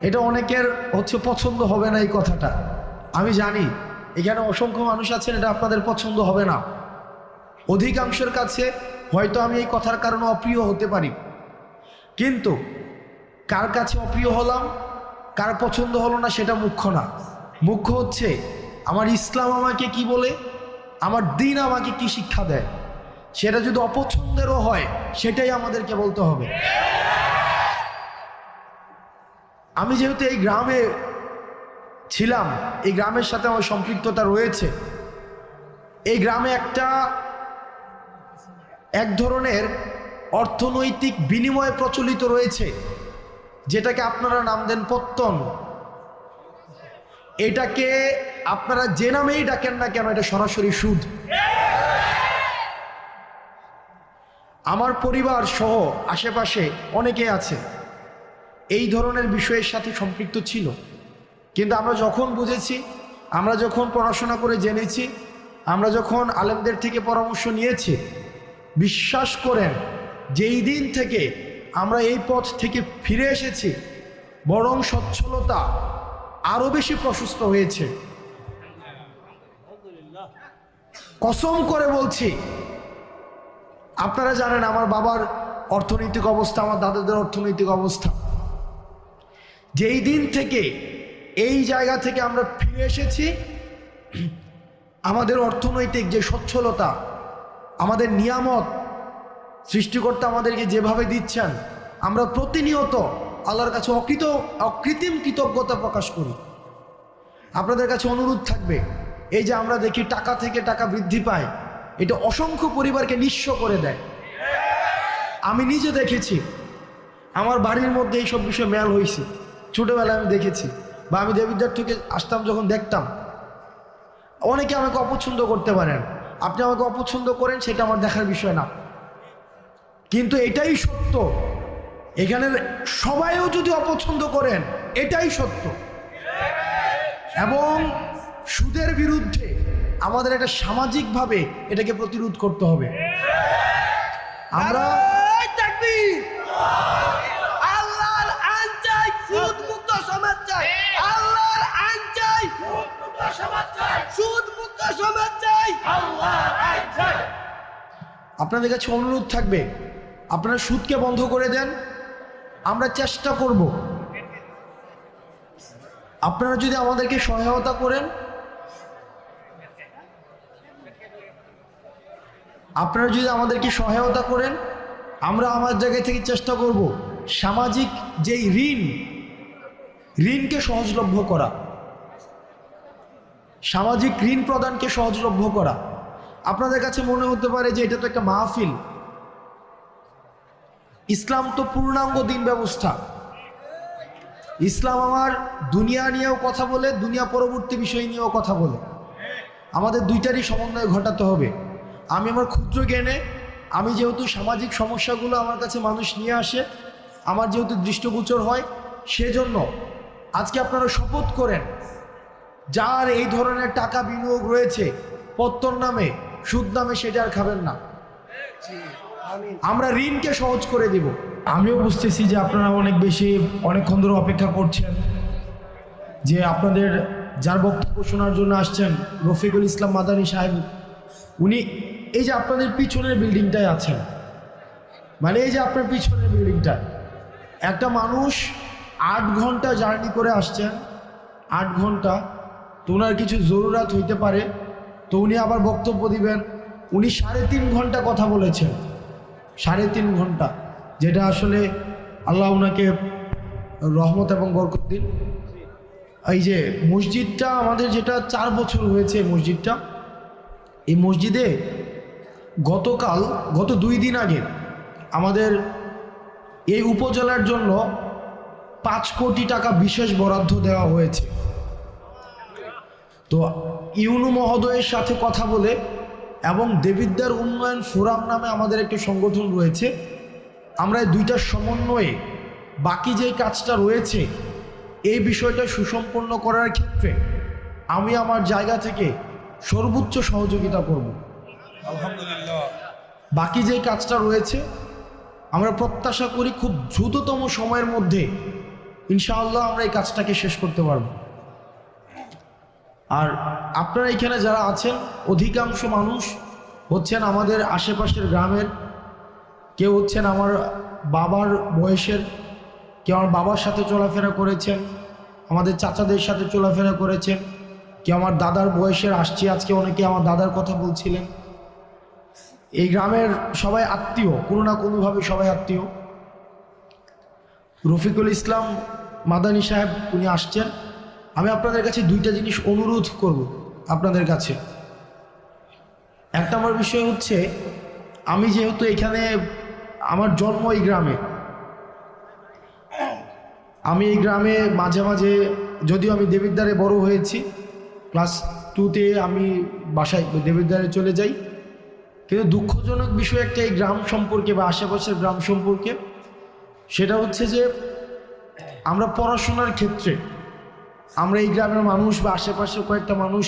এটা অনেকের পছন্দ হবে না এই কথাটা, আমি জানি। এখানে অসংখ্য মানুষ আছেন, এটা আপনাদের পছন্দ হবে না। অধিকাংশের কাছে হয়তো আমি এই কথার কারণে অপ্রিয় হতে পারি, কিন্তু কার কাছে অপ্রিয় হলাম, কার পছন্দ হলো না সেটা মুখ্য না। মুখ্য হচ্ছে আমার ইসলাম আমাকে কি বলে, আমার দ্বীন আমাকে কি শিক্ষা দেয়। সেটা যদি অপছন্দেরও হয় সেটাই আমাদেরকে বলতে হবে। আমি যেহেতু এই গ্রামে ছিলাম, এই গ্রামের সাথে আমার সম্পৃক্ততা রয়েছে। এই গ্রামে এক ধরনের অর্থনৈতিক বিনিময় প্রচলিত রয়েছে, যেটাকে আপনারা নাম দেন পত্তন। এটাকে আপনারা যে নামেই ডাকেন না কেন, এটা সরাসরি সুদ। আমার পরিবার সহ আশেপাশে অনেকে আছে এই ধরনের বিষয়ের সাথে সম্পৃক্ত ছিল, কিন্তু আমরা যখন বুঝেছি, আমরা যখন পড়াশোনা করে জেনেছি, আমরা যখন আলেমদের থেকে পরামর্শ নিয়েছি, বিশ্বাস করেন যেই দিন থেকে আমরা এই পথ থেকে ফিরে এসেছি, বরং সচ্ছলতা আরো বেশি প্রশস্ত হয়েছে। কসম করে বলছি, আপনারা জানেন আমার বাবার অর্থনৈতিক অবস্থা, আমার দাদাদের অর্থনৈতিক অবস্থা। যেই দিন থেকে এই জায়গা থেকে আমরা ফিরে এসেছি, আমাদের অর্থনৈতিক যে সচ্ছলতা, আমাদের নিয়ামত সৃষ্টিকর্তা আমাদেরকে যেভাবে দিচ্ছেন, আমরা প্রতিনিয়ত আল্লাহর কাছে অকৃত্রিম কৃতজ্ঞতা প্রকাশ করি। আপনাদের কাছে অনুরোধ থাকবে, এই যে আমরা দেখি টাকা থেকে টাকা বৃদ্ধি পায়, এটা অসংখ্য পরিবারকে নিঃস্ব করে দেয়। আমি নিজে দেখেছি, আমার বাড়ির মধ্যে এইসব বিষয়ে মেল হয়েছে, ছোটবেলায় আমি দেখেছি, বা আমি দেবিদ্বার থেকে আসতাম যখন দেখতাম। অনেকে আমাকে অপছন্দ করতে পারেন, আপনি আমাকে অপছন্দ করেন, সেটা আমার দেখার বিষয় না, কিন্তু এটাই সত্য। এখানে সবাইও যদি অপছন্দ করেন, এটাই সত্য। এবং সুদের বিরুদ্ধে আমাদের একটা সামাজিকভাবে এটাকে প্রতিরোধ করতে হবে। আমরা আল্লাহর আইন চাই, সুদ মুক্ত সমাজ চাই। আল্লাহর আইন চাই, সুদ মুক্ত সমাজ চাই। আল্লাহর আইন চাই। আপনাদের কাছে অনুরোধ থাকবে, আপনারা সুদকে বন্ধ করে দেন। আমরা চেষ্টা করব, আপনারা যদি আমাদেরকে সহায়তা করেন, আমরা আমার জায়গা থেকে চেষ্টা করব সামাজিক যেই ঋণকে সহজলভ্য করা, সামাজিক ঋণ প্রদানকে সহজলভ্য করা। আপনাদের কাছে মনে হতে পারে যে এটা তো একটা মাহফিল। ইসলাম তো পূর্ণাঙ্গ দিন ব্যবস্থা। ইসলাম আমার দুনিয়া নিয়েও কথা বলে, দুনিয়া পরবর্তী বিষয় নিয়েও কথা বলে। আমাদের দুইটারই সমন্বয় ঘটাতে হবে। আমি আমার ক্ষুদ্র জ্ঞানে, আমি যেহেতু সামাজিক সমস্যাগুলো আমার কাছে মানুষ নিয়ে আসে, আমার যেহেতু দৃষ্টিগোচর হয়, সেজন্য আজকে আপনারা শপথ করেন, যার এই ধরনের টাকা বিনিয়োগ রয়েছে পত্তন নামে, সুদ নামে, সেটা আর খাবেন না। আমরা ঋণকে সহজ করে দিব। আমিও বুঝতেছি যে আপনারা অনেকক্ষণ ধরে অপেক্ষা করছেন, যে আপনাদের যার বক্তব্য শোনার জন্য আসছেন, রফিকুল ইসলাম মাদানী সাহেব, উনি এই যে আপনাদের পিছনের বিল্ডিংটায় আছেন, মানে এই যে আপনার পিছনের বিল্ডিংটা, একটা মানুষ 8 ঘন্টা জার্নি করে আসছেন, 8 ঘন্টা, তো ওনার কিছু জরুরত হইতে পারে, তো উনি আবার বক্তব্য দিবেন। উনি 3.5 ঘন্টা কথা বলেছেন, 3.5 ঘন্টা, যেটা আসলে আল্লাহ ওনাকে রহমত এবং বরকত দিন। এই যে মসজিদটা আমাদের, যেটা 4 বছর হয়েছে মসজিদটা, এই মসজিদে গত 2 দিন আগে আমাদের এই উপজেলার জন্য 5 কোটি টাকা বিশেষ বরাদ্দ দেওয়া হয়েছে। তো ইউনু মহোদয়ের সাথে কথা বলে, এবং দেবিদ্বার উন্নয়ন ফোরাম নামে আমাদের একটি সংগঠন রয়েছে, আমরা এই দুইটার সমন্বয়ে বাকি যেই কাজটা রয়েছে, এই বিষয়টা সুসম্পন্ন করার ক্ষেত্রে আমি আমার জায়গা থেকে সর্বোচ্চ সহযোগিতা করব। আলহামদুলিল্লাহ। বাকি যেই কাজটা রয়েছে, আমরা প্রত্যাশা করি খুব দ্রুততম সময়ের মধ্যে ইনশাআল্লাহ আমরা এই কাজটাকে শেষ করতে পারব। আর আপনারা এখানে যারা আছেন অধিকাংশ মানুষ হচ্ছেন আমাদের আশেপাশের গ্রামের, কেউ হচ্ছেন আমার বাবার বয়সের, কেউ আমার বাবার সাথে চলাফেরা করেছেন, আমাদের চাচাদের সাথে চলাফেরা করেছেন, কেউ আমার দাদার বয়সের, আসছি আজকে অনেকে আমার দাদার কথা বলছিলেন। এই গ্রামের সবাই আত্মীয়, কোনো না কোনোভাবে সবাই আত্মীয়। রফিকুল ইসলাম মাদানী সাহেব উনি আসছেন। আমি আপনাদের কাছে দুইটা জিনিস অনুরোধ করব আপনাদের কাছে। এক নম্বর বিষয় হচ্ছে, আমি যেহেতু এখানে আমার জন্ম এই গ্রামে, আমি এই গ্রামে মাঝে মাঝে, যদিও আমি দেবিদ্বারে বড় হয়েছি, ক্লাস 2তে আমি বাসায় দেবিদ্বারে চলে যাই, কিন্তু দুঃখজনক বিষয় একটা এই গ্রাম সম্পর্কে বা আশেপাশের গ্রাম সম্পর্কে, সেটা হচ্ছে যে আমরা পড়াশোনার ক্ষেত্রে আমরা এই গ্রামের মানুষ বা আশেপাশের কয়েকটা মানুষ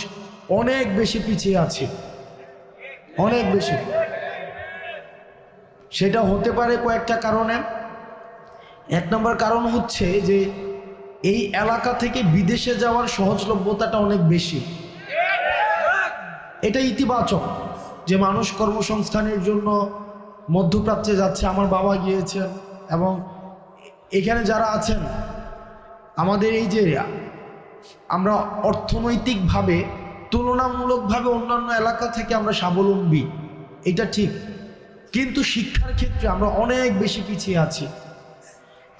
অনেক বেশি পিছিয়ে আছি, অনেক বেশি। সেটা হতে পারে কয়েকটা কারণে। এক নম্বর কারণ হচ্ছে যে এই এলাকা থেকে বিদেশে যাওয়ার সহজলভ্যতাটা অনেক বেশি। এটা ইতিবাচক যে মানুষ কর্মসংস্থানের জন্য মধ্যপ্রাচ্যে যাচ্ছে, আমার বাবা গিয়েছেন, এবং এখানে যারা আছেন আমাদের এই যে আমরা অর্থনৈতিকভাবে তুলনামূলকভাবে অন্যান্য এলাকা থেকে আমরা স্বাবলম্বী, এটা ঠিক, কিন্তু শিক্ষার ক্ষেত্রে আমরা অনেক বেশি পিছিয়ে আছি।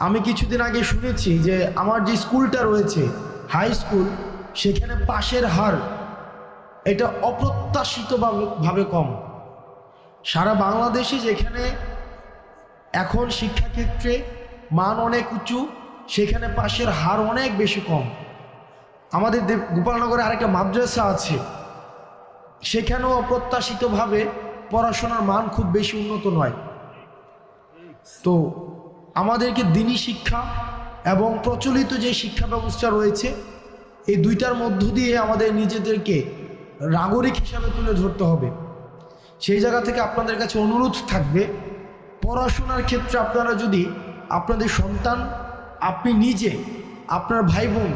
আমি কিছুদিন আগে শুনেছি যে আমার যে স্কুলটা রয়েছে হাই স্কুল, সেখানে পাশের হার এটা অপ্রত্যাশিতভাবে কম। সারা বাংলাদেশে যেখানে এখন শিক্ষাক্ষেত্রে মান অনেক উঁচু, সেখানে পাশের হার অনেক বেশি কম। আমাদের গোপালনগরে আরেকটা মাদ্রাসা আছে, সেখানেও অপ্রত্যাশিতভাবে পড়াশোনার মান খুব বেশি উন্নত নয়। তো আমাদেরকে দিনী শিক্ষা এবং প্রচলিত যে শিক্ষা ব্যবস্থা রয়েছে, এই দুইটার মধ্য দিয়ে আমাদের নিজেদেরকে নাগরিক হিসাবে তুলে ধরতে হবে। সেই জায়গা থেকে আপনাদের কাছে অনুরোধ থাকবে, পড়াশোনার ক্ষেত্রে আপনারা যদি আপনাদের সন্তান, আপনি নিজে, আপনার ভাই বোন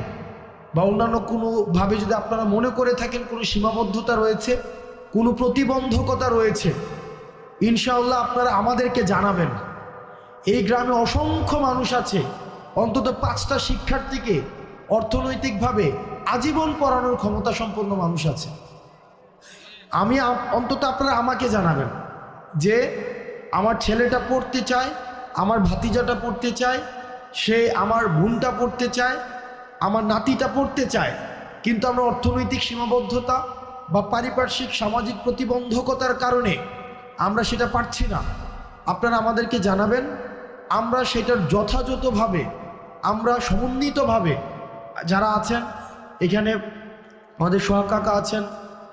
বা অন্যান্য কোনোভাবে যদি আপনারা মনে করে থাকেন কোনো সীমাবদ্ধতা রয়েছে, কোনো প্রতিবন্ধকতা রয়েছে, ইনশাআল্লাহ আপনারা আমাদেরকে জানাবেন। এই গ্রামে অসংখ্য মানুষ আছে, অন্তত 5টা শিক্ষার্থীকে অর্থনৈতিকভাবে আজীবন পড়ানোর ক্ষমতা সম্পন্ন মানুষ আছে। আমি অন্তত আপনারা আমাকে জানাবেন যে আমার ছেলেটা পড়তে চায়, আমার ভাতিজাটা পড়তে চায়, সে আমার বোনটা পড়তে চায়, আমার নাতিটা পড়তে চায়, কিন্তু আমরা অর্থনৈতিক সীমাবদ্ধতা বা পারিপার্শ্বিক সামাজিক প্রতিবন্ধকতার কারণে আমরা সেটা পারছি না। আপনারা আমাদেরকে জানাবেন, আমরা সেটার যথাযথভাবে, আমরা সমন্বিতভাবে, যারা আছেন এখানে, আমাদের সোহাগ কাকা আছেন,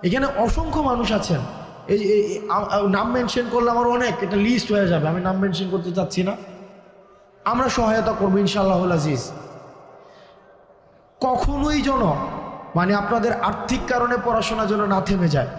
এখানে অসংখ্য মানুষ আছেন, এই নাম মেনশন করলে আমার অনেক, এটা লিস্ট হয়ে যাবে, আমি নাম মেনশন করতে চাচ্ছি না। আমরা সহায়তা করবো ইনশাআল্লাহুল আজিজ। কখনোই যেন মানে আপনাদের আর্থিক কারণে পড়াশোনা যেন না থেমে যায়।